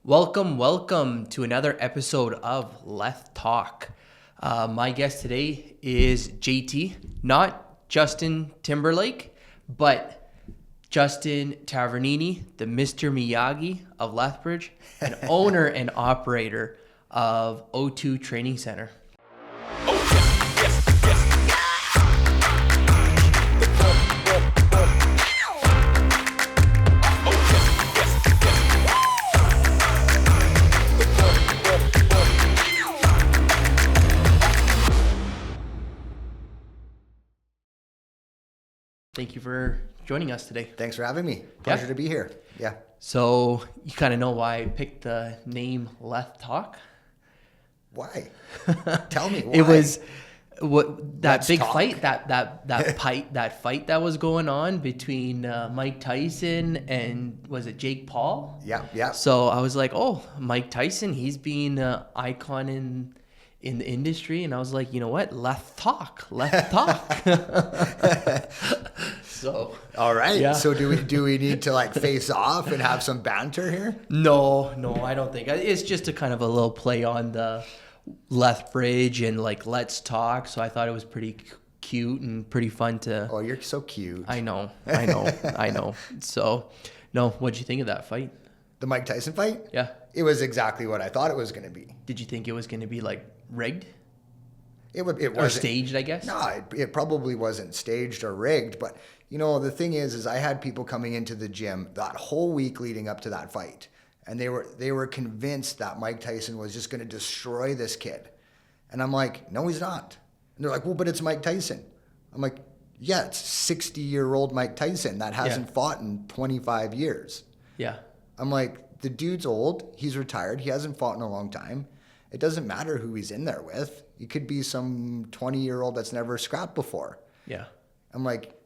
Welcome to another episode of Let's Talk. My guest today is JT, not Justin Timberlake, but Justin Tavernini, the Mr. Miyagi of Lethbridge, and owner and operator of O2 Training Center. Thank you for joining us today. Thanks for having me. Pleasure to be here. Yeah. So you kind of know why I picked the name Let's Talk? Why? Tell me why. It was that Let's big talk. fight, that fight that was going on between Mike Tyson and was it Jake Paul? Yeah. So I was like, oh, Mike Tyson, he's been an icon in the industry, and I was like, you know what? Let's talk. So All right. Yeah. So do we need to like face off and have some banter here? No, I don't think. It's just a kind of a little play on the Lethbridge and like let's talk. So I thought it was pretty cute and pretty fun to. Oh, you're so cute. I know. So, no, what'd you think of that fight? The Mike Tyson fight? Yeah. It was exactly what I thought it was going to be. Did you think it was going to be like rigged It or wasn't staged? I guess. No, it probably wasn't staged or rigged. But you know, the thing is I had people coming into the gym that whole week leading up to that fight, and they were convinced that Mike Tyson was just going to destroy this kid, and I'm like, no, he's not. And they're like, well, but it's Mike Tyson. I'm like, yeah, it's 60-year-old Mike Tyson that hasn't fought in 25 years. Yeah. I'm like, the dude's old. He's retired. He hasn't fought in a long time. It doesn't matter who he's in there with. He could be some 20-year-old that's never scrapped before. Yeah. I'm like,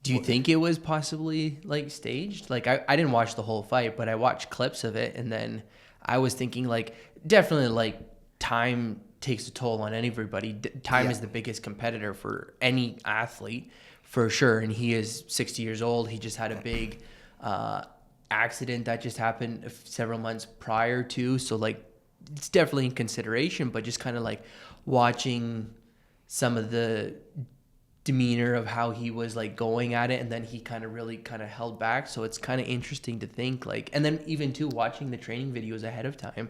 Do you think it was possibly like staged? Like I didn't watch the whole fight, but I watched clips of it, and then I was thinking like definitely like time takes a toll on everybody. Time is the biggest competitor for any athlete for sure, and he is 60 years old. He just had a big accident that just happened several months prior to, so like it's definitely in consideration, but just kind of like watching some of the demeanor of how he was like going at it, and then he kind of held back, so it's kind of interesting to think like, and then even too watching the training videos ahead of time,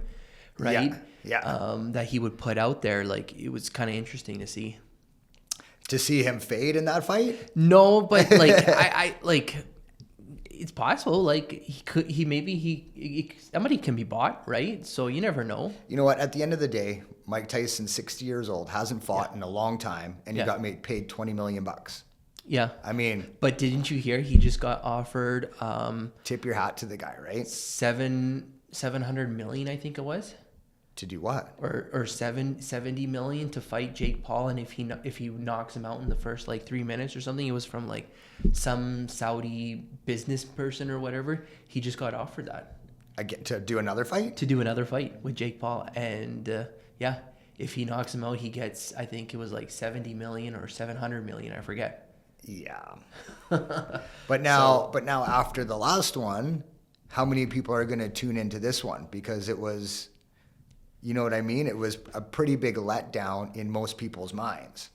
right? That he would put out there, like it was kind of interesting to see him fade in that fight. No, but like I like it's possible, like somebody can be bought, right? So you never know. You know what, at the end of the day, Mike Tyson, 60 years old, hasn't fought in a long time, and he got paid $20 million. Yeah. I mean, but didn't you hear he just got offered tip your hat to the guy, right? 700 million, I think it was. To do what? Or 70 million to fight Jake Paul, and if he knocks him out in the first like 3 minutes or something. It was from like some Saudi business person or whatever. He just got offered that. Again, to do another fight? To do another fight with Jake Paul, and if he knocks him out, he gets, I think it was like 70 million or 700 million, I forget. Yeah. But now after the last one, how many people are going to tune into this one? Because it was, you know what I mean? It was a pretty big letdown in most people's minds.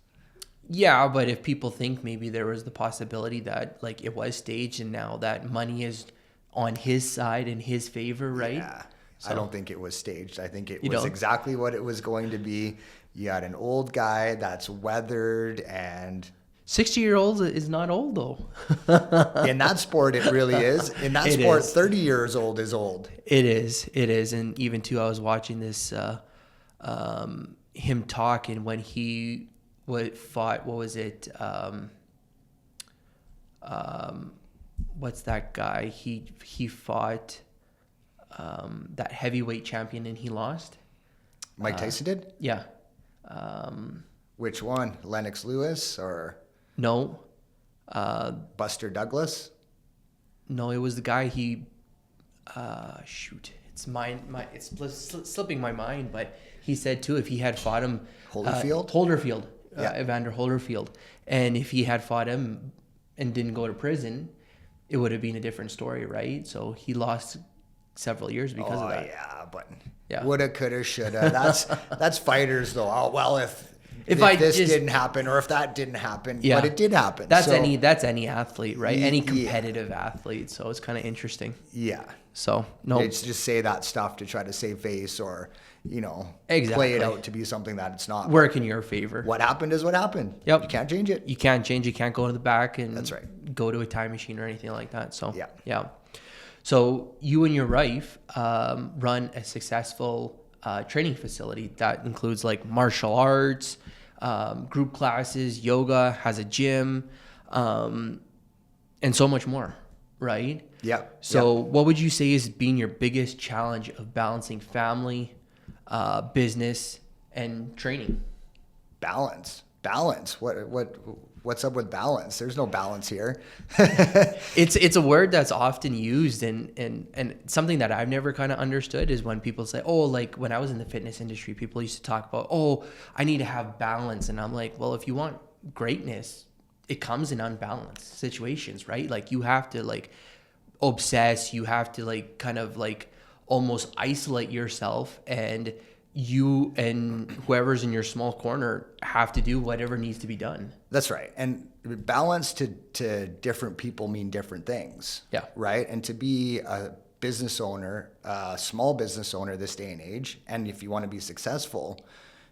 Yeah, but if people think maybe there was the possibility that like it was staged and now that money is on his side in his favor, right? Yeah. So, I don't think it was staged. I think it was don't? exactly what it was going to be. You had an old guy that's weathered, and 60-year-old is not old though. in that sport, it really is. In that sport, 30 years old is old. It is. And even too, I was watching this, him talking when he fought, what was it? What's that guy? He fought that heavyweight champion and he lost. Mike Tyson did? Yeah. Which one? Lennox Lewis or? No. Buster Douglas? No, it was the guy it's slipping my mind, but he said too, if he had fought him, Holyfield? Evander Holyfield, and if he had fought him and didn't go to prison, it would have been a different story, right? So he lost several years because of that. Yeah, but Yeah. woulda, coulda, shoulda. That's fighters though. Oh, well, if this didn't happen or if that didn't happen, but it did happen. That's any athlete, right? Any Yeah. competitive athlete. So it's kind of interesting. Yeah. So no, It's just say that stuff to try to save face or, Exactly. play it out to be something that it's not. work in your favor. What happened is what happened. Yep. You can't change it. You can't change. You can't go to the back and That's right. go to a time machine or anything like that. So Yeah. So you and your wife run a successful training facility that includes like martial arts, group classes, yoga, has a gym, and so much more, right? Yeah. So what would you say is being your biggest challenge of balancing family, business, and training? Balance. What's up with balance? There's no balance here. It's a word that's often used and something that I've never kind of understood is when people say, oh, like when I was in the fitness industry, people used to talk about, oh, I need to have balance. And I'm like, well, if you want greatness, it comes in unbalanced situations, right? Like you have to like obsess, you have to like kind of like almost isolate yourself, and you and whoever's in your small corner have to do whatever needs to be done. That's right. And balance to different people mean different things. Yeah. Right. And to be a business owner, a small business owner this day and age, and if you want to be successful,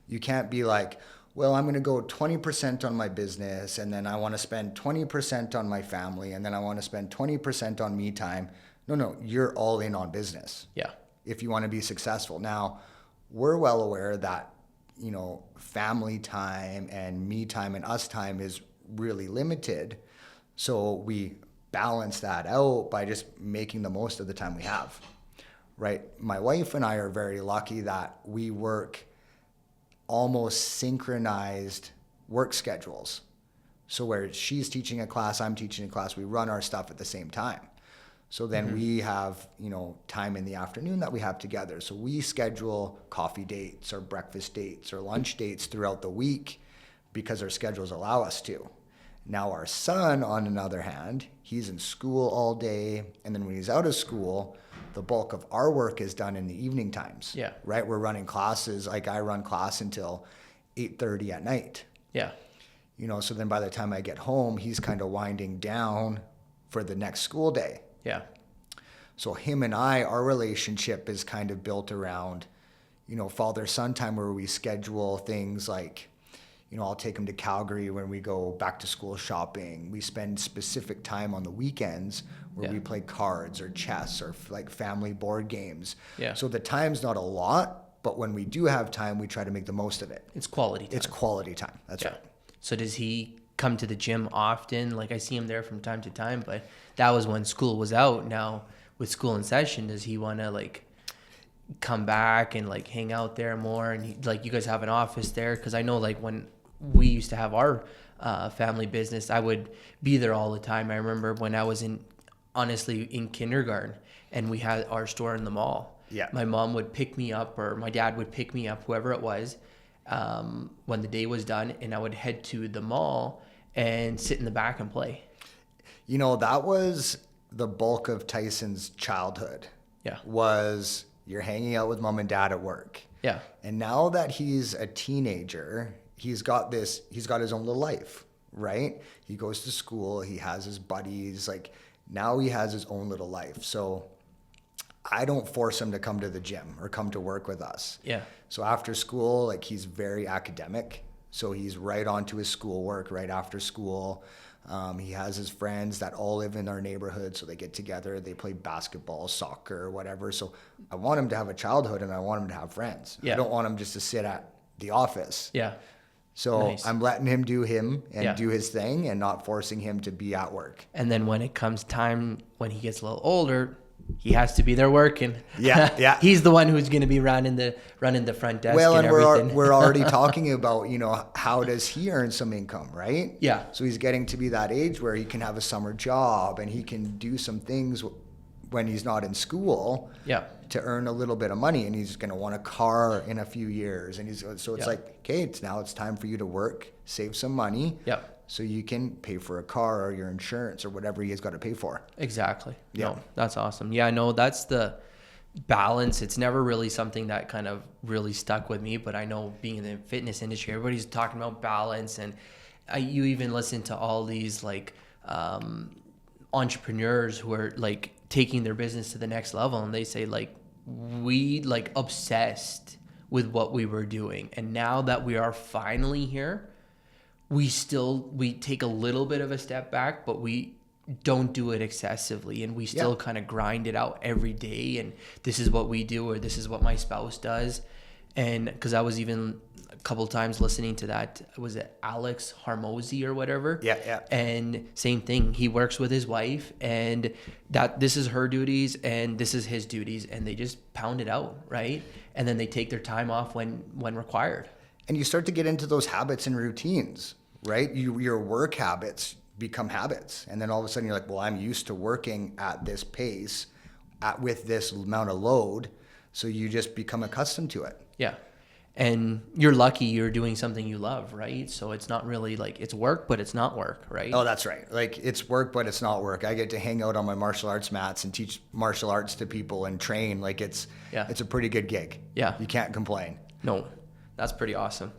you can't be like, well, I'm going to go 20% on my business, and then I want to spend 20% on my family, and then I want to spend 20% on me time. No, you're all in on business. Yeah. If you want to be successful. Now, we're well aware that, family time and me time and us time is really limited. So we balance that out by just making the most of the time we have, right? My wife and I are very lucky that we work almost synchronized work schedules. So where she's teaching a class, I'm teaching a class, we run our stuff at the same time. So then we have, time in the afternoon that we have together. So we schedule coffee dates or breakfast dates or lunch dates throughout the week because our schedules allow us to. Now our son, on the other hand, he's in school all day. And then when he's out of school, the bulk of our work is done in the evening times. Yeah. Right? We're running classes. Like I run class until 8:30 at night. Yeah. So then by the time I get home, he's kind of winding down for the next school day. Yeah. So him and I, our relationship is kind of built around, father-son time where we schedule things like, I'll take him to Calgary when we go back to school shopping. We spend specific time on the weekends where we play cards or chess or like family board games. Yeah. So the time's not a lot, but when we do have time, we try to make the most of it. It's quality time. It's quality time. That's right. So does he come to the gym often? Like I see him there from time to time, but that was when school was out. Now with school in session, does he want to like come back and like hang out there more? And like you guys have an office there? Because I know like when we used to have our family business, I would be there all the time. I remember when I was honestly in kindergarten and we had our store in the mall. Yeah. My mom would pick me up or my dad would pick me up, whoever it was, when the day was done, and I would head to the mall and sit in the back and play. That was the bulk of Tyson's childhood. Yeah. Was you're hanging out with mom and dad at work. Yeah. And now that he's a teenager, he's got his own little life, right? He goes to school, he has his buddies, like now he has his own little life. So I don't force him to come to the gym or come to work with us. Yeah. So after school, like he's very academic. So he's right onto his schoolwork right after school. He has his friends that all live in our neighborhood. So they get together, they play basketball, soccer, whatever. So I want him to have a childhood and I want him to have friends. Yeah. I don't want him just to sit at the office. Yeah. So Nice. I'm letting him do him and do his thing and not forcing him to be at work. And then when it comes time, when he gets a little older, he has to be there working. Yeah. He's the one who's going to be running the front desk. Well, and everything. we're already talking about, how does he earn some income, right? Yeah. So he's getting to be that age where he can have a summer job and he can do some things when he's not in school. Yeah. To earn a little bit of money, and he's going to want a car in a few years, and it's like, okay, it's time for you to work, save some money. Yeah. So you can pay for a car or your insurance or whatever he has got to pay for. Exactly. Yeah. No, that's awesome. Yeah, no, that's the balance, it's never really something that kind of really stuck with me, but I know being in the fitness industry, everybody's talking about balance, and you even listen to all these like entrepreneurs who are like taking their business to the next level, and they say like we like obsessed with what we were doing, and now that we are finally here, we take a little bit of a step back, but we don't do it excessively, and we still kind of grind it out every day, and this is what we do, or this is what my spouse does. And because I was even a couple times listening to that, was it Alex Harmozy or whatever? Yeah. And same thing, he works with his wife, and that this is her duties and this is his duties, and they just pound it out, right? And then they take their time off when required. And you start to get into those habits and routines, right? Your work habits become habits, and then all of a sudden you're like, well, I'm used to working at this pace, with this amount of load, so you just become accustomed to it. Yeah. And you're lucky you're doing something you love, right? So it's not really like it's work, but it's not work, right? Oh, that's right. Like it's work, but it's not work. I get to hang out on my martial arts mats and teach martial arts to people and train. Like it's a pretty good gig. Yeah. You can't complain. No, that's pretty awesome.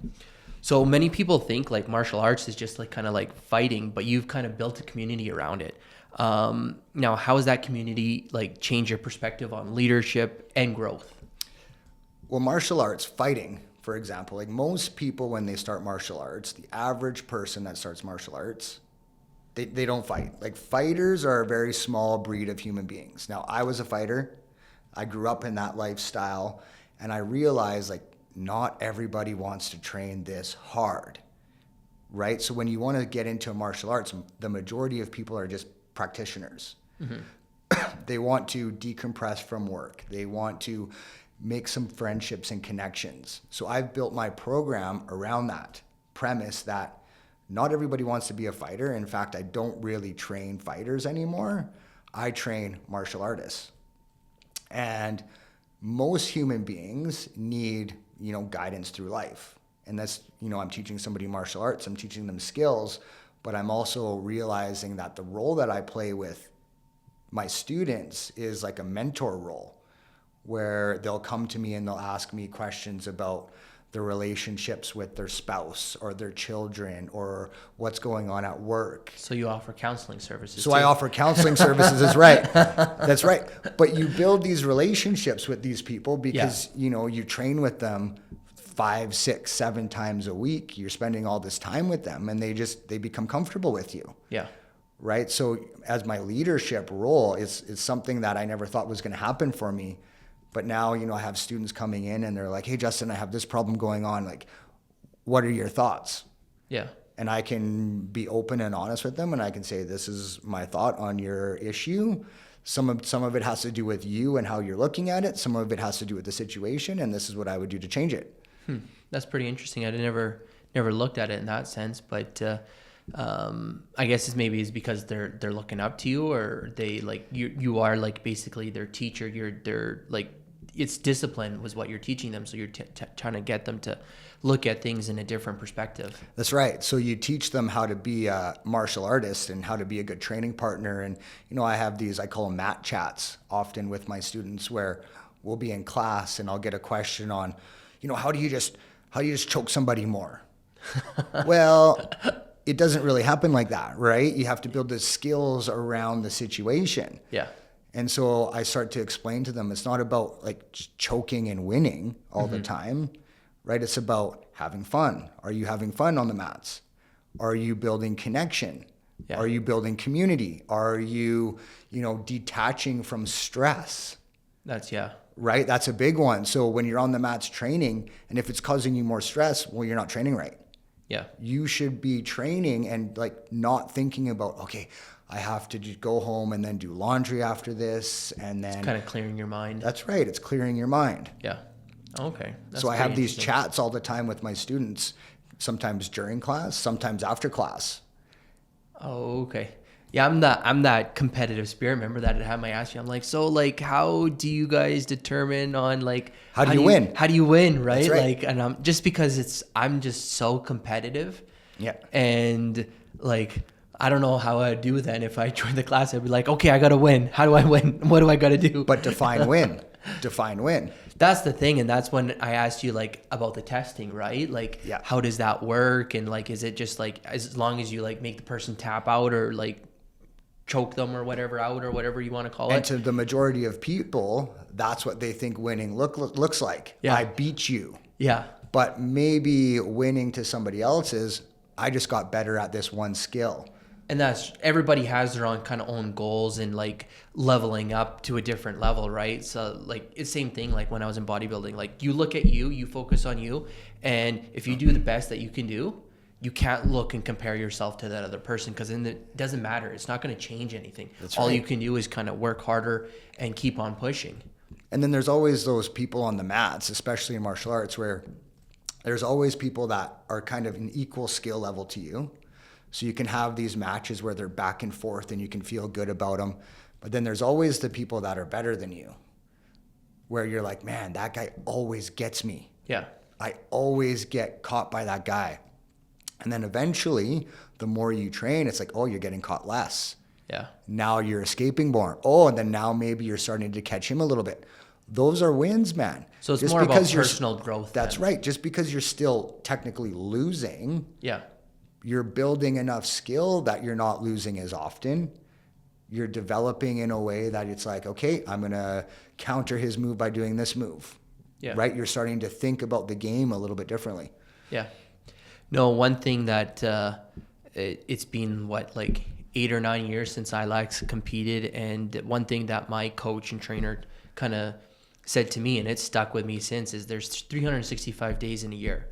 So many people think like martial arts is just like kind of like fighting, but you've kind of built a community around it. Now, how has that community like changed your perspective on leadership and growth? Well, martial arts, fighting, for example, like most people when they start martial arts, the average person that starts martial arts, they don't fight. Like fighters are a very small breed of human beings. Now, I was a fighter. I grew up in that lifestyle, and I realized like not everybody wants to train this hard, right? So when you want to get into martial arts, the majority of people are just practitioners. Mm-hmm. They want to decompress from work. They want to make some friendships and connections. So I've built my program around that premise that not everybody wants to be a fighter. In fact, I don't really train fighters anymore. I train martial artists. And most human beings need guidance through life. And that's, I'm teaching somebody martial arts, I'm teaching them skills, but I'm also realizing that the role that I play with my students is like a mentor role, where they'll come to me and they'll ask me questions about their relationships with their spouse or their children or what's going on at work. So you offer counseling services So too. I offer counseling services, that's right. That's right. But you build these relationships with these people because, you train with them 5, 6, 7 times a week. You're spending all this time with them and they become comfortable with you. Yeah. Right. So as my leadership role, it's something that I never thought was going to happen for me. But now, I have students coming in and they're like, hey, Justin, I have this problem going on. Like, what are your thoughts? Yeah. And I can be open and honest with them. And I can say, this is my thought on your issue. Some of it has to do with you and how you're looking at it. Some of it has to do with the situation. And this is what I would do to change it. That's pretty interesting. I never looked at it in that sense. But I guess it's because they're looking up to you, or they like you are like basically their teacher. They're like, it's discipline was what you're teaching them. So you're trying to get them to look at things in a different perspective. That's right. So you teach them how to be a martial artist and how to be a good training partner. And, I have these, I call them mat chats often with my students, where we'll be in class and I'll get a question on, how do you just choke somebody more? Well, it doesn't really happen like that, right? You have to build the skills around the situation. Yeah. And so I start to explain to them, it's not about like choking and winning all the time, right? It's about having fun. Are you having fun on the mats? Are you building connection? Yeah. Are you building community? Are you, detaching from stress? Right? That's a big one. So when you're on the mats training, and if it's causing you more stress, well, you're not training right. Yeah. You should be training and like not thinking about, okay, I have to just go home and then do laundry after this, and then... It's kind of clearing your mind. That's right. It's clearing your mind. Yeah. Okay. That's so I have these chats all the time with my students, sometimes during class, sometimes after class. Oh, okay. Yeah, I'm that competitive spirit. Remember that I had my ask you. I'm like, so like, how do you guys determine on like... How do you win? How do you win, right? That's right. Like, and just because I'm just so competitive. Yeah. And like... I don't know how I'd do then if I joined the class. I'd be like, okay, I got to win. How do I win? What do I got to do? But define win. define win. That's the thing. And that's when I asked you like about the testing, right? Like, Yeah. how does that work? And like, is it just like, as long as you like make the person tap out or like choke them or whatever out or whatever you want to call And it? to the majority of people, that's what they think winning looks like. Yeah. I beat you. Yeah. But maybe winning to somebody else is, I just got better at this one skill. And that's, everybody has their own kind of own goals and like leveling up to a different level, right? So like it's same thing like when I was in bodybuilding, like you look at you focus on you. And if you do the best that you can do, you can't look and compare yourself to that other person, because then it doesn't matter. It's not going to change anything. That's All right. you can do is kind of work harder and keep on pushing. And then there's always those people on the mats, especially in martial arts, where there's always people that are kind of an equal skill level to you. So you can have these matches where they're back and forth and you can feel good about them. But then there's always the people that are better than you, where you're like, man, that guy always gets me. Yeah. I always get caught by that guy. And then eventually, the more you train, it's like, oh, you're getting caught less. Yeah. Now you're escaping more. Oh, and then now maybe you're starting to catch him a little bit. Those are wins, man. So it's Just more about because you're- personal growth. That's then. right. Just because you're still technically losing, Yeah. you're building enough skill that you're not losing as often. You're developing in a way that it's like, okay, I'm going to counter his move by doing this move. Yeah. Right? You're starting to think about the game a little bit differently. Yeah. No, one thing that it's been like 8 or 9 years since I last competed, and one thing that my coach and trainer kind of said to me, and it's stuck with me since, is there's 365 days in a year.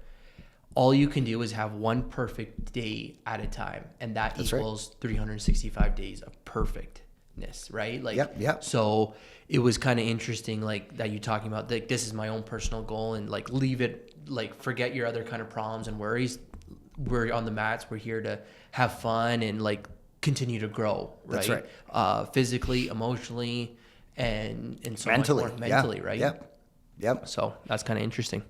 All you can do is have one perfect day at a time, and that That's equals 365 days of perfectness, right? Like, Yep. So it was kind of interesting, like that you talking about, like this is my own personal goal, and like leave it, like forget your other kind of problems and worries. We're on the mats. We're here to have fun and like continue to grow, right? That's right. Physically, emotionally, and so Mentally. much more mentally, Yeah. right? Yep. So that's kind of interesting.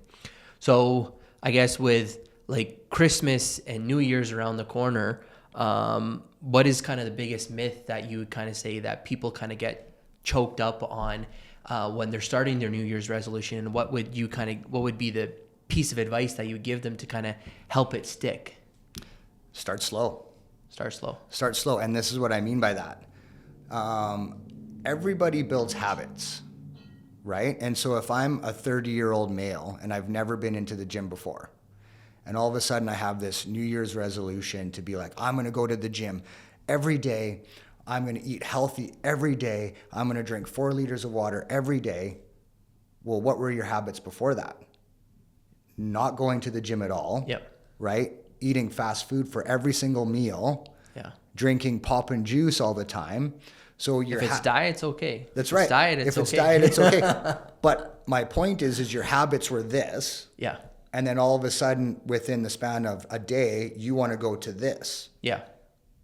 So I guess with like Christmas and New Year's around the corner, what is kind of the biggest myth that you would kind of say that people kind of get choked up on when they're starting their New Year's resolution? And what would be the piece of advice that you would give them to kind of help it stick? Start slow. Start slow. Start slow. And this is what I mean by that. Everybody builds habits, right? And so if I'm a 30-year-old male and I've never been into the gym before, and all of a sudden I have this New Year's resolution to be like, I'm going to go to the gym every day. I'm going to eat healthy every day. I'm going to drink 4 liters of water every day. Well, what were your habits before that? Not going to the gym at all. Yep. Right? Eating fast food for every single meal. Yeah. Drinking pop and juice all the time. So If it's diet, it's okay. That's If right. It's diet, it's if it's okay. diet, it's okay. But my point is your habits were this. Yeah. And then all of a sudden, within the span of a day, you want to go to this. Yeah.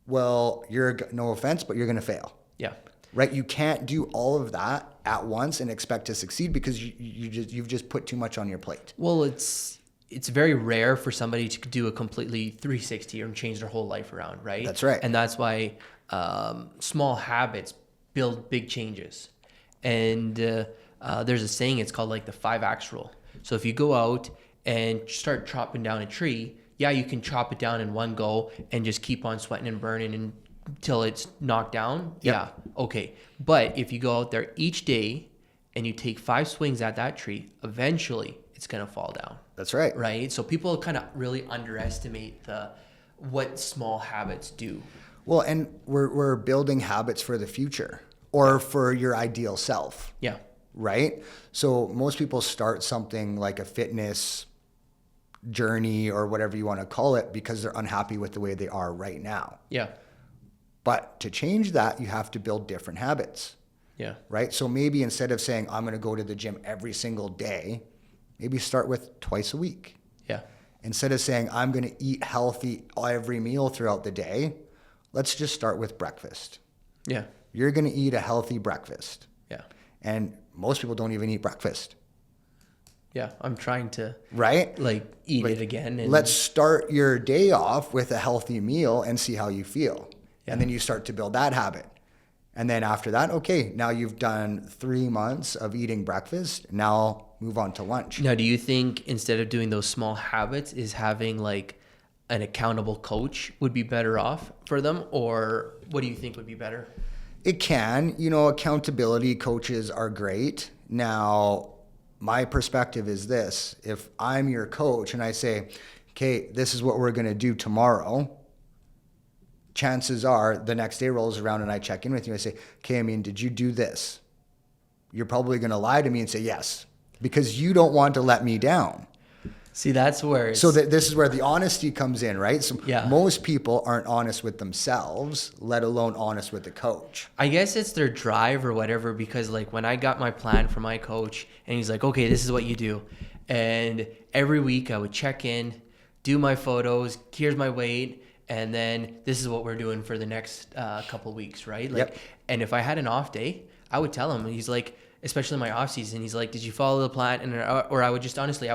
Well, no offense, but you're going to fail. Yeah. Right? You can't do all of that at once and expect to succeed because you've just put too much on your plate. Well, it's very rare for somebody to do a completely 360 or change their whole life around, right? That's right. And that's why small habits build big changes. And there's a saying, it's called like the 5-axe rule. So if you go out and start chopping down a tree, yeah, you can chop it down in one go and just keep on sweating and burning until it's knocked down. Yep. Yeah, okay. But if you go out there each day and you take 5 swings at that tree, eventually it's going to fall down. That's right. Right? So people kind of really underestimate what small habits do. Well, and we're building habits for the future or for your ideal self. Yeah. Right? So most people start something like a fitness journey or whatever you want to call it because they're unhappy with the way they are right now. Yeah. But to change that, you have to build different habits. Yeah. Right? So maybe instead of saying, I'm going to go to the gym every single day, maybe start with twice a week. Yeah. Instead of saying, I'm going to eat healthy every meal throughout the day, let's just start with breakfast. Yeah. You're going to eat a healthy breakfast. Yeah. And most people don't even eat breakfast. Yeah. I'm trying to Right? eat it again. And Let's start your day off with a healthy meal and see how you feel. Yeah. And then you start to build that habit. And then after that, okay, now you've done 3 months of eating breakfast. Now move on to lunch. Now, do you think instead of doing those small habits, is having like an accountable coach would be better off for them? Or what do you think would be better? It can. Accountability coaches are great. Now, my perspective is this. If I'm your coach and I say, okay, this is what we're going to do tomorrow, chances are the next day rolls around and I check in with you. I say, okay, Amin, did you do this? You're probably going to lie to me and say yes, because you don't want to let me down. See, that's where this is where the honesty comes in, right? So yeah. Most people aren't honest with themselves, let alone honest with the coach. I guess it's their drive or whatever, because like when I got my plan from my coach and he's like, okay, this is what you do. And every week I would check in, do my photos, here's my weight, and then this is what we're doing for the next couple weeks, right? Like, yep. And if I had an off day, I would tell him. He's like, especially my off season, he's like, did you follow the plan? And or I would just honestly,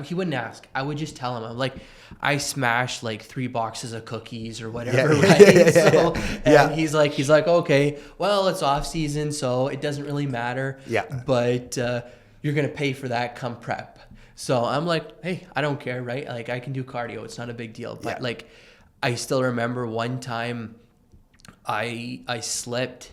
he wouldn't ask. I would just tell him. I'm like, I smashed like 3 boxes of cookies or whatever, yeah. right? So yeah. he's like, okay, well, it's off season, so it doesn't really matter. Yeah. But you're gonna pay for that come prep. So I'm like, hey, I don't care, right? Like I can do cardio. It's not a big deal. But like, I still remember one time I slipped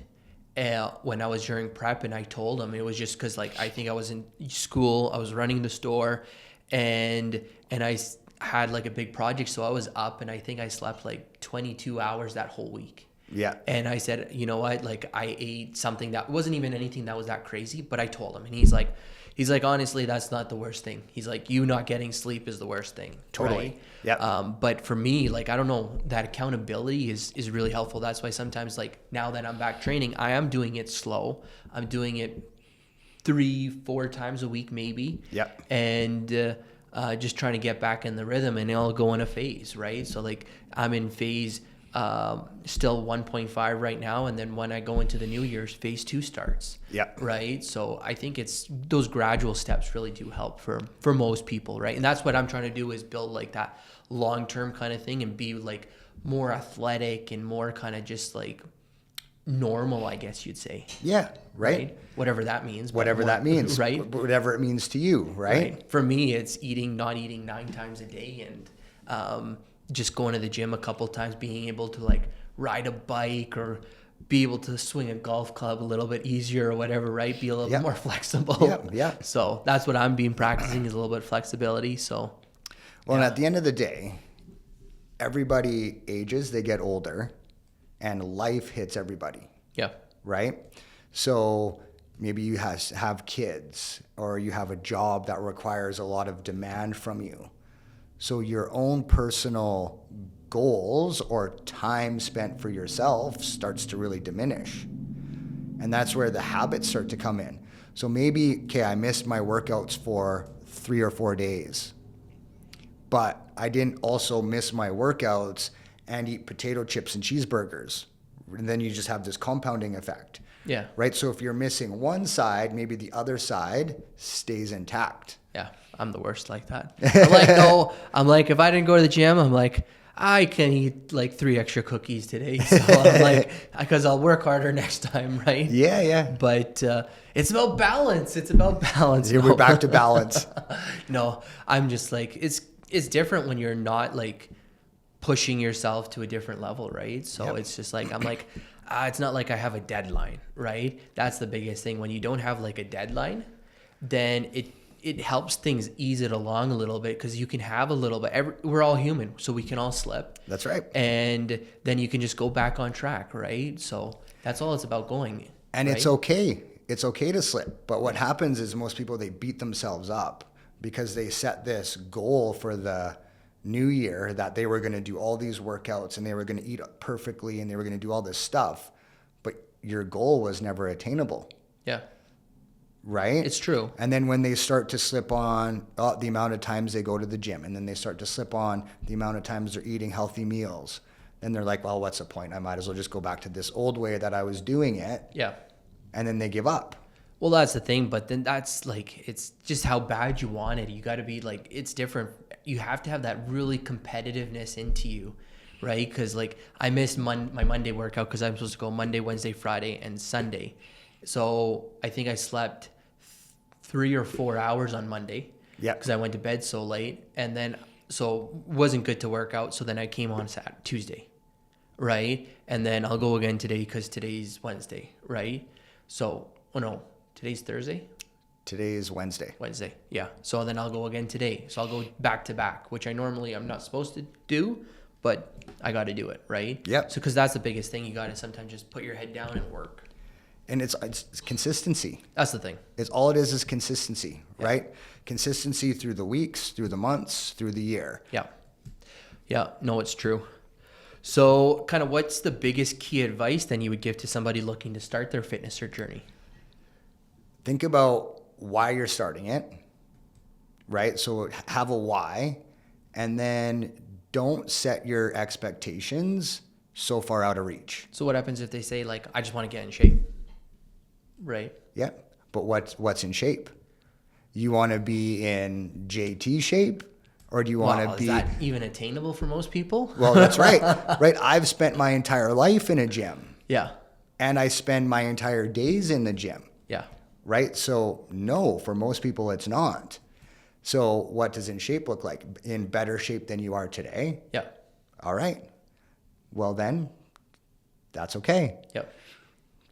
when I was during prep, and I told him. It was just because like I think I was in school, I was running the store, and I had like a big project, so I was up, and I think I slept like 22 hours that whole week. Yeah. And I said, you know what, like I ate something that wasn't even anything that was that crazy, but I told him, and he's like, honestly, that's not the worst thing. He's like, you not getting sleep is the worst thing. Totally. Right? Yeah. But for me, like, I don't know, that accountability is really helpful. That's why sometimes, like, now that I'm back training, I am doing it slow. I'm doing it 3-4 times a week, maybe. Yeah. And just trying to get back in the rhythm, and I'll go in a phase, right? So like I'm in phase still 1.5 right now, and then when I go into the new year's, phase 2 starts. Yeah. Right. So I think it's those gradual steps really do help for most people, right? And that's what I'm trying to do, is build like that long-term kind of thing and be like more athletic and more kind of just like normal, I guess you'd say. Yeah. Right. Whatever that means. Whatever that means. Right. Whatever it means to you. Right. For me, it's not eating 9 times a day, and just going to the gym a couple times, being able to like ride a bike or be able to swing a golf club a little bit easier or whatever, right? Be a little bit more flexible. Yeah. So that's what I'm practicing, is a little bit of flexibility. So, and at the end of the day, everybody ages, they get older, and life hits everybody. Yeah. Right? So maybe you have kids, or you have a job that requires a lot of demand from you. So your own personal goals or time spent for yourself starts to really diminish. And that's where the habits start to come in. So maybe, okay, I missed my workouts for 3 or 4 days, but I didn't also miss my workouts and eat potato chips and cheeseburgers. And then you just have this compounding effect. Yeah. Right? So if you're missing one side, maybe the other side stays intact. Yeah. I'm the worst like that. I'm like, no, if I didn't go to the gym, I'm like, I can eat like 3 extra cookies today. So I'm like, because I'll work harder next time, right? Yeah. But it's about balance. Yeah, we're back to balance. No, I'm just like, it's different when you're not like pushing yourself to a different level, right? So It's just like, I'm like, it's not like I have a deadline, right? That's the biggest thing. When you don't have like a deadline, then it helps things ease it along a little bit, because you can have a little bit. We're all human, so we can all slip. That's right. And then you can just go back on track, right? So that's all it's about going. And right? it's okay. It's okay to slip. But what happens is most people, they beat themselves up because they set this goal for the new year that they were going to do all these workouts and they were going to eat perfectly and they were going to do all this stuff. But your goal was never attainable. Yeah. Right? It's true. And then when they start to slip on the amount of times they go to the gym, and then they start to slip on the amount of times they're eating healthy meals, then they're like, well, what's the point? I might as well just go back to this old way that I was doing it. Yeah. And then they give up. Well, that's the thing. But then that's like, it's just how bad you want it. You got to be like, it's different. You have to have that really competitiveness into you, right? Because like I missed my Monday workout because I'm supposed to go Monday, Wednesday, Friday, and Sunday. So I think I slept 3 or 4 hours on Monday. Yeah. Because I went to bed so late, and then so wasn't good to work out. So then I came on Tuesday, right? And then I'll go again today because today's Wednesday, right? So today's Thursday. Today's Wednesday. Wednesday, yeah. So then I'll go again today. So I'll go back to back, which I'm not supposed to do, but I got to do it, right? Yep. So because that's the biggest thing, you got to sometimes just put your head down and work. And it's consistency. That's the thing. It's all it is consistency, right? Consistency through the weeks, through the months, through the year. Yeah. Yeah, no, it's true. So kind of what's the biggest key advice then you would give to somebody looking to start their fitness or journey? Think about why you're starting it, right? So have a why, and then don't set your expectations so far out of reach. So what happens if they say like, I just want to get in shape, right? Yeah, but what's in shape? You want to be in JT shape, or do you want to be? Is that even attainable for most people? Well, that's right. Right. I've spent my entire life in a gym. Yeah. And I spend my entire days in the gym. Yeah. Right. So no, for most people, it's not. So what does in shape look like? In better shape than you are today? Yeah. All right. Well, then that's okay. Yep.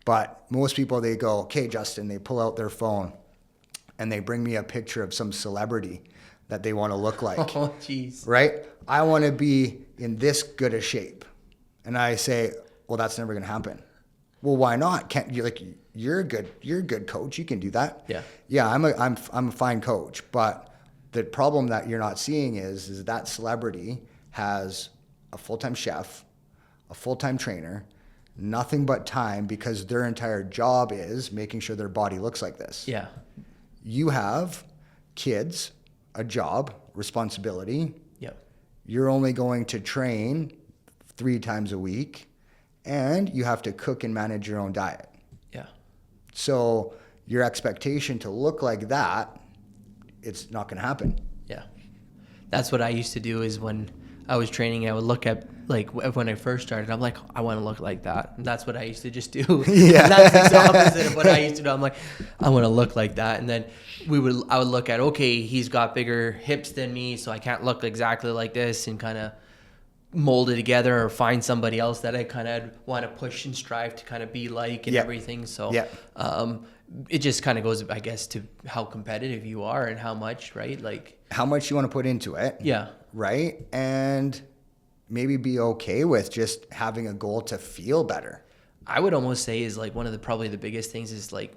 But most people, they go, okay, Justin, they pull out their phone and they bring me a picture of some celebrity that they want to look like. Oh, jeez. Right? I want to be in this good a shape. And I say, well, that's never going to happen. Well, why not? Can't you you're a good coach. You can do that. Yeah. Yeah, I'm a fine coach, but the problem that you're not seeing is that celebrity has a full-time chef, a full-time trainer, nothing but time because their entire job is making sure their body looks like this. Yeah. You have kids, a job, responsibility. Yep. You're only going to train 3 times a week, and you have to cook and manage your own diet. Yeah. So your expectation to look like that, it's not going to happen. Yeah. That's what I used to do is when I was training, I would look at, like, when I first started, I'm like, I want to look like that. And that's what I used to just do. Yeah. And that's the opposite of what I used to do. I'm like, I want to look like that. And then I would look at, okay, he's got bigger hips than me, so I can't look exactly like this, and kind of mold it together or find somebody else that I kind of want to push and strive to kind of be like and everything. So it just kind of goes, I guess, to how competitive you are and how much, right? Like how much you want to put into it. Yeah. Right? And maybe be okay with just having a goal to feel better. I would almost say is like one of the probably the biggest things is like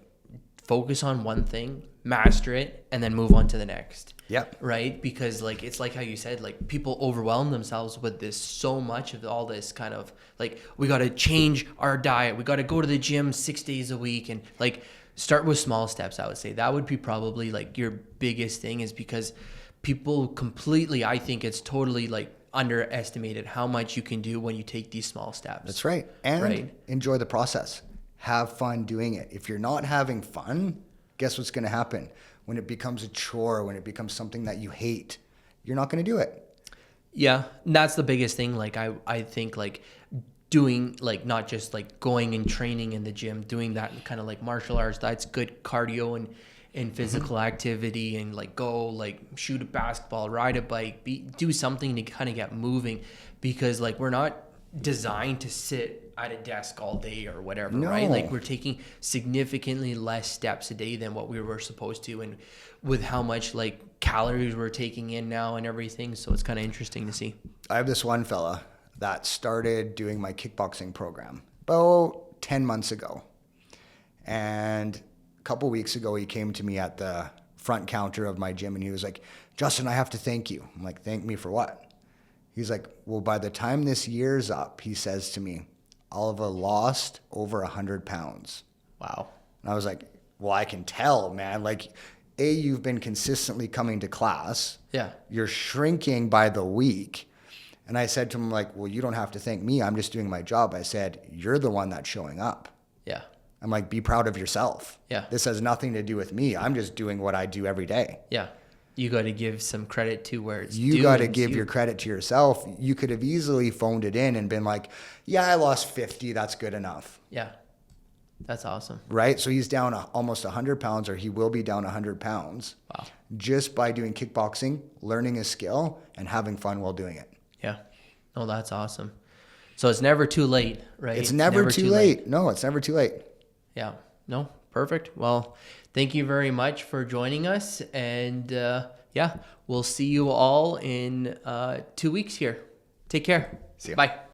focus on one thing, master it, and then move on to the next. Yep. Right? Because like it's like how you said, like people overwhelm themselves with this so much of all this kind of like we got to change our diet, we got to go to the gym 6 days a week, and like start with small steps. I would say that would be probably like your biggest thing, is because people completely, I think it's totally like underestimated how much you can do when you take these small steps. That's right. And enjoy the process. Have fun doing it. If you're not having fun, guess what's going to happen? When it becomes a chore, when it becomes something that you hate, you're not going to do it. Yeah, that's the biggest thing. Like I think like doing like not just like going and training in the gym, doing that kind of like martial arts, that's good cardio and physical activity, and like go like shoot a basketball, ride a bike, do something to kind of get moving, because like we're not designed to sit at a desk all day or whatever. No. Right? Like we're taking significantly less steps a day than what we were supposed to, and with how much like calories we're taking in now and everything. So it's kind of interesting to see. I have this one fella that started doing my kickboxing program about 10 months ago. And a couple weeks ago, he came to me at the front counter of my gym and he was like, Justin, I have to thank you. I'm like, thank me for what? He's like, well, by the time this year's up, he says to me, I'll have lost over 100 pounds. Wow. And I was like, well, I can tell, man. Like, A, you've been consistently coming to class. Yeah. You're shrinking by the week. And I said to him, like, well, you don't have to thank me. I'm just doing my job. I said, you're the one that's showing up. Yeah. I'm like, be proud of yourself. Yeah. This has nothing to do with me. I'm just doing what I do every day. Yeah. You got to give some credit to where it's You got to give your credit to yourself. You could have easily phoned it in and been like, yeah, I lost 50. That's good enough. Yeah. That's awesome. Right? So he's down almost 100 pounds, or he will be down 100 pounds. Wow. Just by doing kickboxing, learning a skill, and having fun while doing it. Yeah. Oh, that's awesome. So it's never too late, right? It's never too late. No, it's never too late. Yeah. No, perfect. Well, thank you very much for joining us. And yeah, we'll see you all in 2 weeks here. Take care. See ya. Bye.